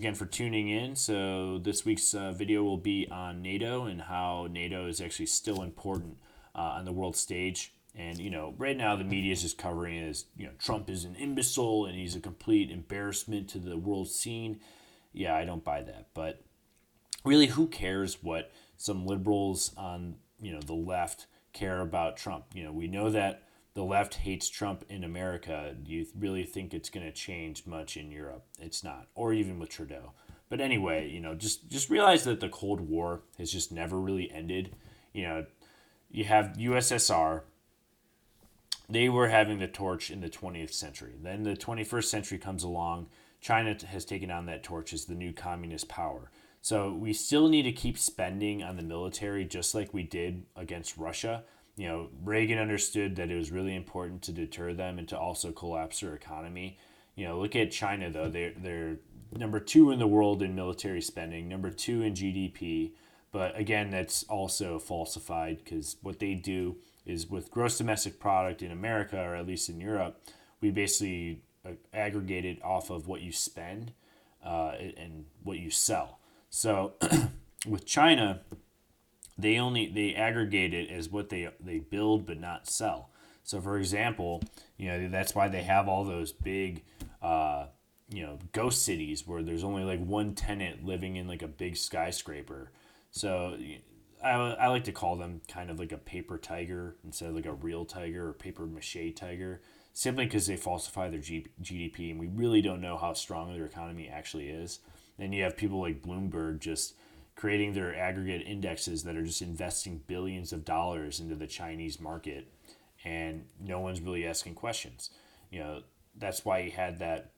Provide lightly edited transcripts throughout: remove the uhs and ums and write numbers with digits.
again for tuning in. So this week's video will be on NATO and how NATO is actually still important on the world stage. And right now the media is just covering it as Trump is an imbecile and he's a complete embarrassment to the world scene. Yeah, I don't buy that. But really, who cares what some liberals on the left care about Trump? We know that the left hates Trump in America. Do you really think it's going to change much in Europe? It's not, or even with Trudeau. But anyway, just realize that the Cold War has just never really ended. You have USSR. They were having the torch in the 20th century. Then the 21st century comes along. China has taken on that torch as the new communist power. So we still need to keep spending on the military just like we did against Russia. Reagan understood that it was really important to deter them and to also collapse their economy. Look at China though. They're number 2 in the world in military spending, number 2 in GDP. But again, that's also falsified because what they do is with gross domestic product in America, or at least in Europe, we basically aggregate it off of what you spend and what you sell. So with China, they aggregate it as what they build but not sell. So for example, that's why they have all those big ghost cities where there's only like one tenant living in like a big skyscraper. So I like to call them kind of like a paper tiger instead of like a real tiger or paper mache tiger, simply because they falsify their GDP and we really don't know how strong their economy actually is. Then you have people like Bloomberg just creating their aggregate indexes that are just investing billions of dollars into the Chinese market, and no one's really asking questions. That's why he had that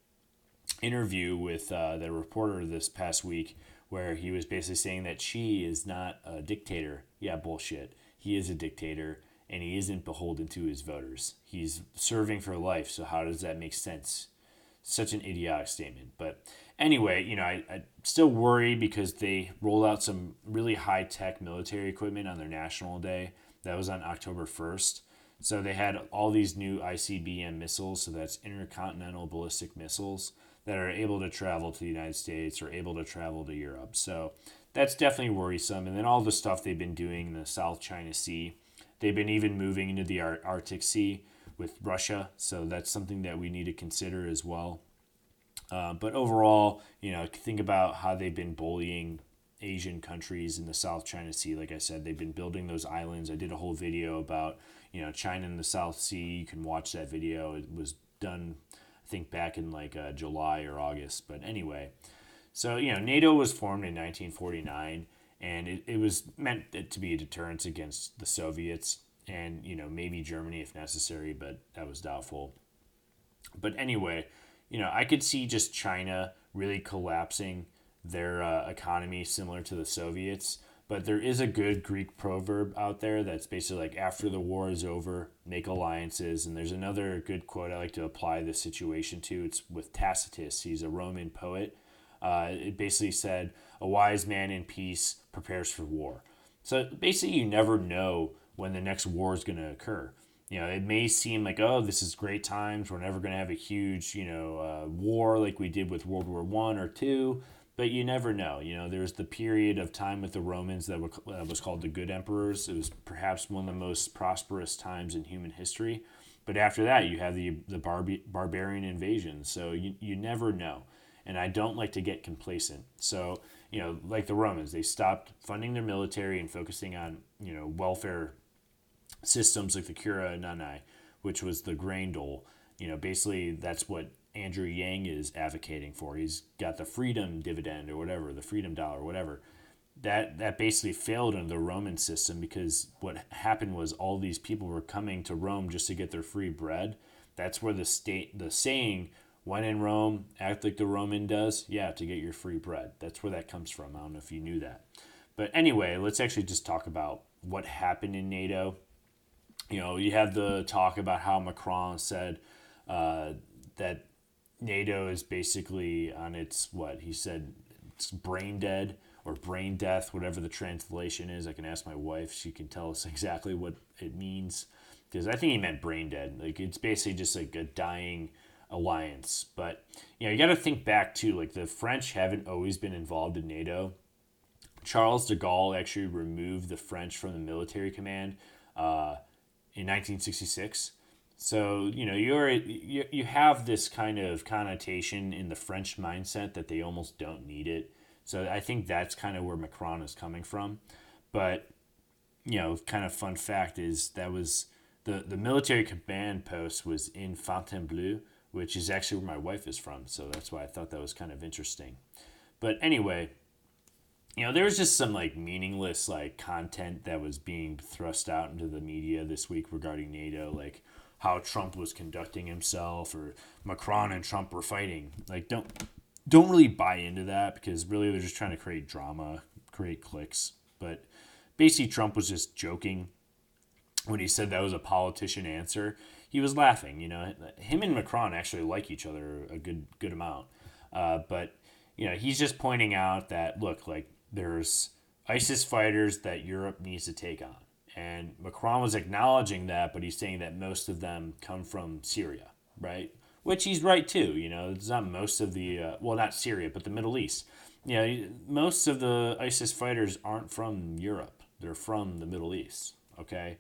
interview with the reporter this past week where he was basically saying that Xi is not a dictator. Yeah, bullshit. He is a dictator, and he isn't beholden to his voters. He's serving for life, so how does that make sense? Such an idiotic statement. But anyway, I still worry because they rolled out some really high-tech military equipment on their National Day. That was on October 1st. So they had all these new ICBM missiles, so that's intercontinental ballistic missiles, that are able to travel to the United States or able to travel to Europe. So that's definitely worrisome. And then all the stuff they've been doing in the South China Sea, they've been even moving into the Arctic Sea with Russia. So that's something that we need to consider as well. But overall, think about how they've been bullying Asian countries in the South China Sea. Like I said, they've been building those islands. I did a whole video about, China in the South Sea. You can watch that video. It was done, I think, back in like July or August. But anyway, so, NATO was formed in 1949, and it was meant to be a deterrence against the Soviets and, maybe Germany if necessary, but that was doubtful. But anyway, I could see just China really collapsing their economy similar to the Soviets. But there is a good Greek proverb out there that's basically like, after the war is over, make alliances. And there's another good quote I like to apply this situation to. It's with Tacitus. He's a Roman poet. It basically said, a wise man in peace prepares for war. So basically, you never know when the next war is going to occur. It may seem like, oh, this is great times. We're never going to have a huge, war like we did with World War I or II. But you never know. There's the period of time with the Romans that was called the Good Emperors. It was perhaps one of the most prosperous times in human history. But after that, you have the barbarian invasions. So you never know. And I don't like to get complacent. So, like the Romans, they stopped funding their military and focusing on, welfare systems like the cura nani, which was the grain dole. Basically that's what Andrew Yang is advocating for. He's got the freedom dividend or whatever, the freedom dollar or whatever. That basically failed under the Roman system because what happened was all these people were coming to Rome just to get their free bread. That's where the saying, when in Rome, act like the Roman does, to get your free bread. That's where that comes from. I don't know if you knew that. But anyway, let's actually just talk about what happened in NATO. You have the talk about how Macron said that NATO is basically on its, he said it's brain dead or brain death, whatever the translation is. I can ask my wife. She can tell us exactly what it means because I think he meant brain dead. Like it's basically just like a dying alliance. But you got to think back too. Like the French haven't always been involved in NATO. Charles de Gaulle actually removed the French from the military command in 1966. So you have this kind of connotation in the French mindset that they almost don't need it. So I think that's kind of where Macron is coming from. But kind of fun fact is that was the military command post was in Fontainebleau, which is actually where my wife is from. So that's why I thought that was kind of interesting. But anyway, there was just some like meaningless like content that was being thrust out into the media this week regarding NATO, like how Trump was conducting himself or Macron and Trump were fighting. Like don't really buy into that, because really they're just trying to create drama, create clicks. But basically Trump was just joking when he said that was a politician answer. He was laughing. Him and Macron actually like each other a good amount. But he's just pointing out that, look, like there's ISIS fighters that Europe needs to take on. And Macron was acknowledging that, but he's saying that most of them come from Syria, right? Which he's right too. It's not most of the, not Syria, but the Middle East. Most of the ISIS fighters aren't from Europe. They're from the Middle East, okay?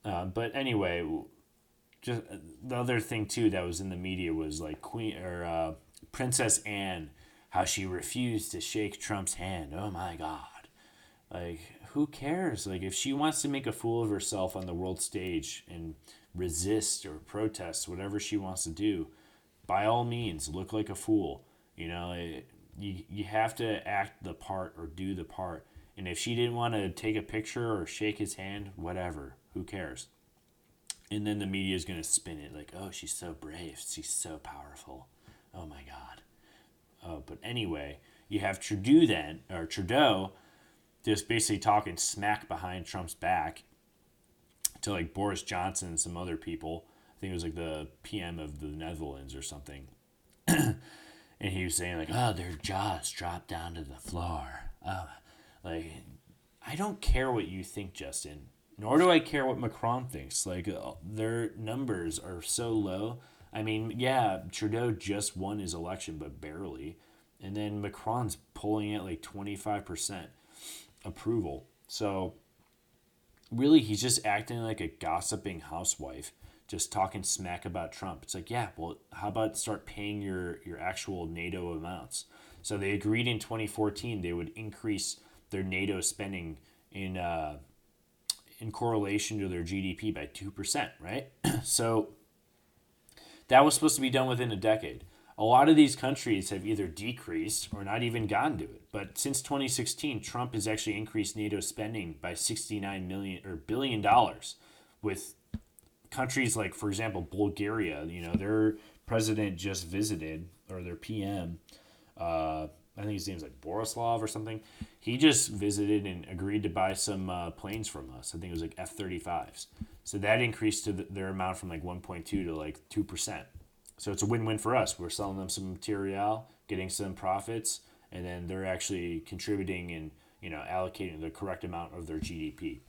But anyway, just the other thing too that was in the media was like Princess Anne, how she refused to shake Trump's hand. Oh my God. Like, who cares? Like, if she wants to make a fool of herself on the world stage and resist or protest, whatever she wants to do, by all means, look like a fool. You have to act the part or do the part. And if she didn't want to take a picture or shake his hand, whatever, who cares? And then the media is going to spin it like, oh, she's so brave. She's so powerful. Oh, my God. But anyway, you have Trudeau just basically talking smack behind Trump's back to like Boris Johnson and some other people. I think it was like the PM of the Netherlands or something. And he was saying like, oh, their jaws dropped down to the floor. Like, I don't care what you think, Justin. Nor do I care what Macron thinks. Like, their numbers are so low. I mean, yeah, Trudeau just won his election, but barely. And then Macron's pulling at like 25% approval. So, really, he's just acting like a gossiping housewife, just talking smack about Trump. It's like, yeah, well, how about start paying your actual NATO amounts? So they agreed in 2014 they would increase their NATO spending in correlation to their GDP by 2%, right? So that was supposed to be done within a decade. A lot of these countries have either decreased or not even gotten to it. But since 2016, Trump has actually increased NATO spending by $69 billion, with countries like, for example, Bulgaria. Their president just visited, or their PM, I think his name's like Borislav or something. He just visited and agreed to buy some planes from us. I think it was like F-35s. So that increased to their amount from like 1.2 to like 2%. So it's a win-win for us. We're selling them some material, getting some profits, and then they're actually contributing and allocating the correct amount of their GDP.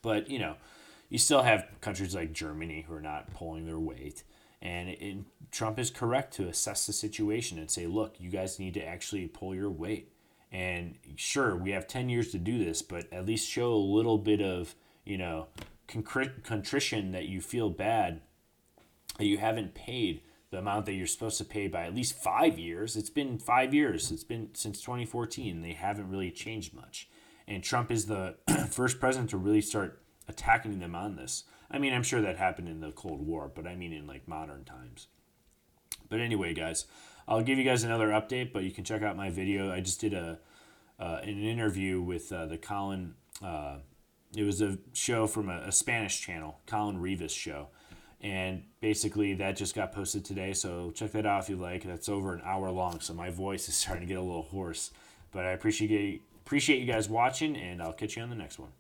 But you still have countries like Germany who are not pulling their weight. And Trump is correct to assess the situation and say, look, you guys need to actually pull your weight. And sure, we have 10 years to do this, but at least show a little bit of, contrition that you feel bad that you haven't paid the amount that you're supposed to pay by at least 5 years. It's been 5 years. It's been since 2014. They haven't really changed much. And Trump is the first president to really start attacking them on this. I mean, I'm sure that happened in the Cold War, but I mean in like modern times. But anyway, guys, I'll give you guys another update, but you can check out my video. I just did an interview with the Colin. It was a show from a Spanish channel, Colin Rivas show. And basically that just got posted today, so check that out if you like. That's over an hour long, so my voice is starting to get a little hoarse. But I appreciate you guys watching, and I'll catch you on the next one.